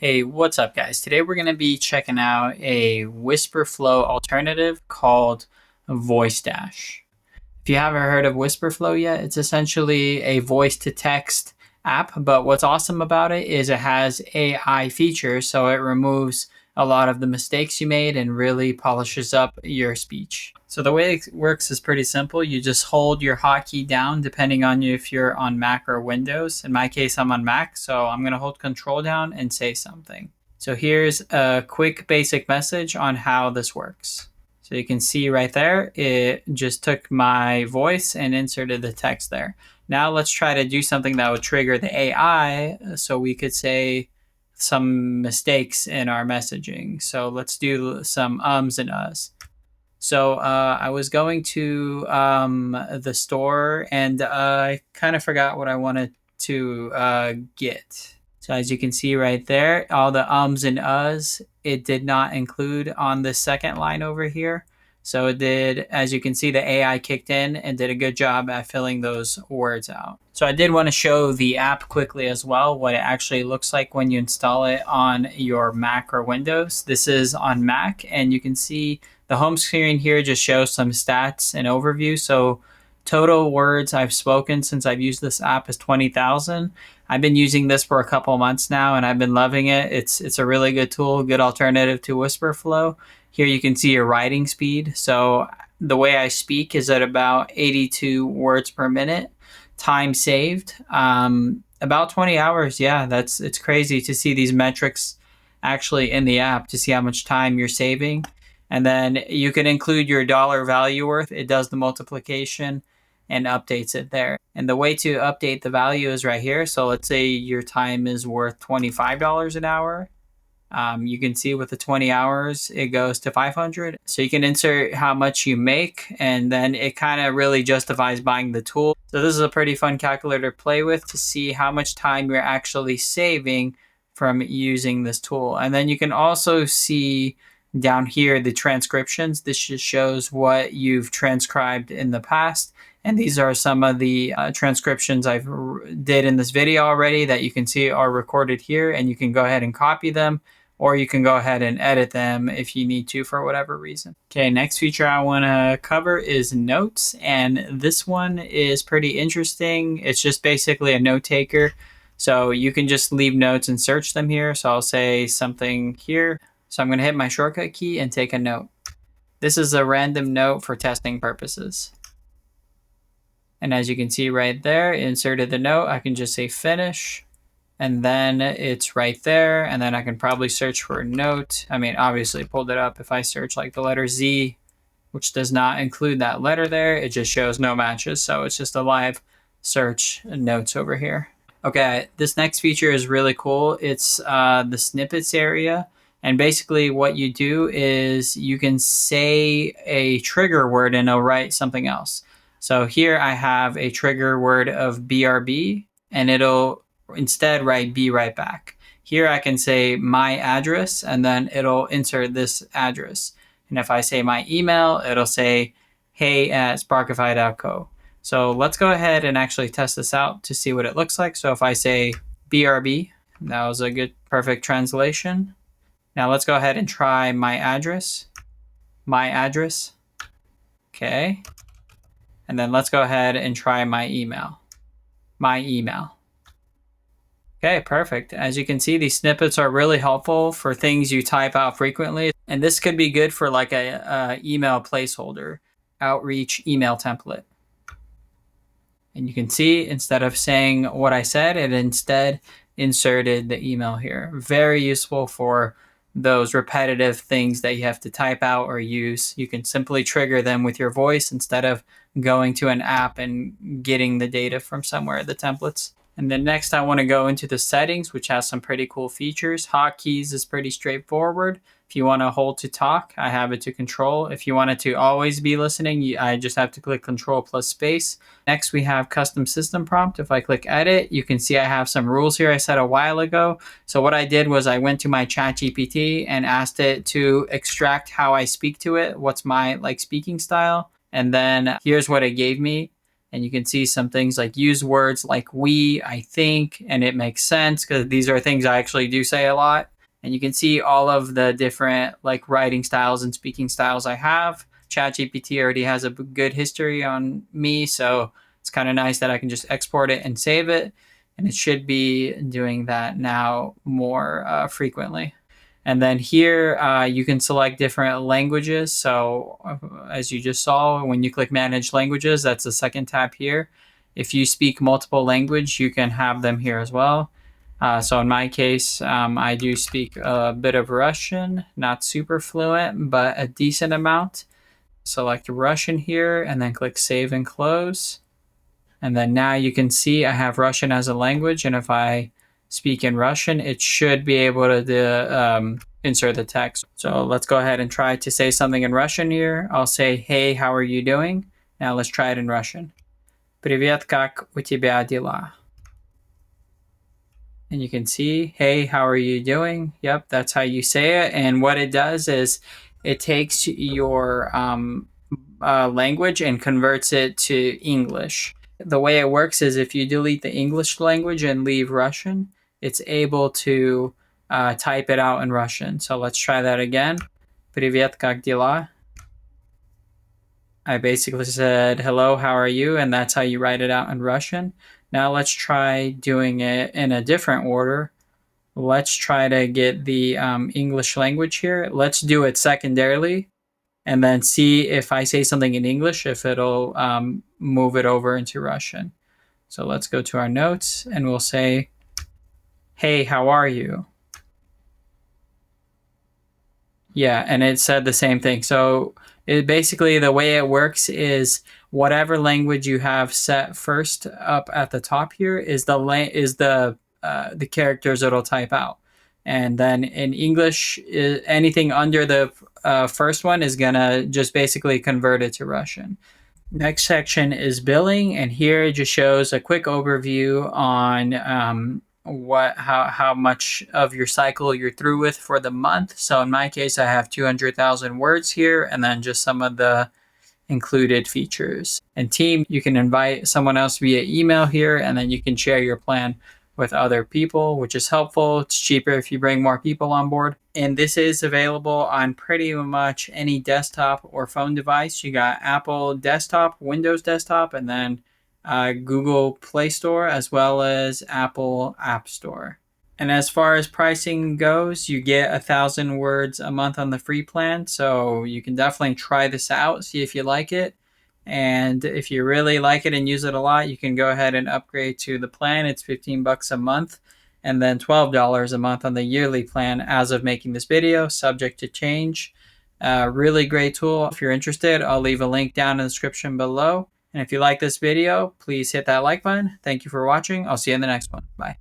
Hey, what's up guys? Today we're going to be checking out a WhisperFlow alternative called VoiceDash. If you haven't heard of WhisperFlow yet, it's essentially a voice to text app, but what's awesome about it is it has AI features, so it removes a lot of the mistakes you made and really polishes up your speech. So the way it works is pretty simple. You just hold your hotkey down depending on if you're on Mac or Windows. In my case, I'm on Mac, so I'm going to hold Control down and say something. So here's a quick basic message on how this works. So you can see right there, it just took my voice and inserted the text there. Now let's try to do something that would trigger the AI so we could say some mistakes in our messaging. So let's do some ums and uhs. So I was going to the store and I kind of forgot what I wanted to get. So as you can see right there, all the ums and uhs, it did not include on the second line over here. So it did, as you can see, the AI kicked in and did a good job at filling those words out. So I did want to show the app quickly as well, what it actually looks like when you install it on your Mac or Windows. This is on Mac, and you can see the home screen here just shows some stats and overview. So total words I've spoken since I've used this app is 20,000. I've been using this for a couple months now and I've been loving it. It's a really good tool, good alternative to WhisperFlow. Here you can see your writing speed. So the way I speak is at about 82 words per minute. Time saved, about 20 hours. Yeah, it's crazy to see these metrics actually in the app to see how much time you're saving. And then you can include your dollar value worth. It does the multiplication and updates it there. And the way to update the value is right here. So let's say your time is worth $25 an hour. You can see with the 20 hours, it goes to 500. So you can insert how much you make, and then it kind of really justifies buying the tool. So this is a pretty fun calculator to play with to see how much time you're actually saving from using this tool. And then you can also see down here the transcriptions. This just shows what you've transcribed in the past. And these are some of the transcriptions I've did in this video already that you can see are recorded here, and you can go ahead and copy them, or you can go ahead and edit them if you need to for whatever reason. Okay, next feature I want to cover is notes, and this one is pretty interesting. It's just basically a note taker. So you can just leave notes and search them here. So I'll say something here. So I'm going to hit my shortcut key and take a note. This is a random note for testing purposes. And as you can see right there, inserted the note. I can just say finish, and then it's right there. And then I can probably search for a note. I mean, obviously pulled it up. If I search like the letter Z, which does not include that letter there, it just shows no matches. So it's just a live search notes over here. Okay, this next feature is really cool. It's the snippets area. And basically what you do is you can say a trigger word and it'll write something else. So here I have a trigger word of BRB, and it'll instead write be right back. Here I can say my address, and then it'll insert this address. And if I say my email, it'll say hey@sparkify.co. So let's go ahead and actually test this out to see what it looks like. So if I say BRB, that was a good, perfect translation. Now let's go ahead and try my address. My address. Okay. And then let's go ahead and try my email. My email. Okay, perfect. As you can see, these snippets are really helpful for things you type out frequently. And this could be good for like a email placeholder, outreach email template. And you can see, instead of saying what I said, it instead inserted the email here. Very useful for those repetitive things that you have to type out or use. You can simply trigger them with your voice instead of going to an app and getting the data from somewhere, the templates. And then next I want to go into the settings, which has some pretty cool features. Hotkeys is pretty straightforward. If you want to hold to talk, I have it to control. If you want it to always be listening, I just have to click control plus space. Next we have custom system prompt. If I click edit, you can see I have some rules here I set a while ago. So what I did was I went to my ChatGPT and asked it to extract how I speak to it. What's my speaking style? And then here's what it gave me. And you can see some things like use words like we, I think, and it makes sense because these are things I actually do say a lot. And you can see all of the different like writing styles and speaking styles I have. ChatGPT already has a good history on me, so it's kind of nice that I can just export it and save it. And it should be doing that now more frequently. And then here you can select different languages. So as you just saw, when you click Manage Languages, that's the second tab here. If you speak multiple language, you can have them here as well. So in my case, I do speak a bit of Russian, not super fluent, but a decent amount. Select Russian here and then click Save and Close. And then now you can see I have Russian as a language. And if I speak in Russian, it should be able to insert the text. So let's go ahead and try to say something in Russian here. I'll say, hey, how are you doing? Now let's try it in Russian. Привет, как у тебя дела? And you can see, hey, how are you doing? Yep, that's how you say it. And what it does is it takes your language and converts it to English. The way it works is if you delete the English language and leave Russian, it's able to type it out in Russian. So let's try that again. Привет, как дела? I basically said, hello, how are you? And that's how you write it out in Russian. Now let's try doing it in a different order. Let's try to get the English language here. Let's do it secondarily and then see if I say something in English, if it'll move it over into Russian. So let's go to our notes and we'll say, hey, how are you? Yeah, and it said the same thing. So it basically, the way it works is whatever language you have set first up at the top here is the characters it'll type out. And then in English, anything under the first one is gonna just basically convert it to Russian. Next section is billing, and here it just shows a quick overview on how much of your cycle you're through with for the month. So in my case, I have 200,000 words here, and then just some of the included features. And team, you can invite someone else via email here, and then you can share your plan with other people, which is helpful. It's cheaper if you bring more people on board. And this is available on pretty much any desktop or phone device. You got Apple desktop, Windows desktop, and then Google Play Store, as well as Apple App Store. And as far as pricing goes, you get 1,000 words a month on the free plan. So you can definitely try this out, see if you like it. And if you really like it and use it a lot, you can go ahead and upgrade to the plan. It's $15 a month and then $12 a month on the yearly plan as of making this video, subject to change. Really great tool. If you're interested, I'll leave a link down in the description below. And if you like this video, please hit that like button. Thank you for watching. I'll see you in the next one. Bye.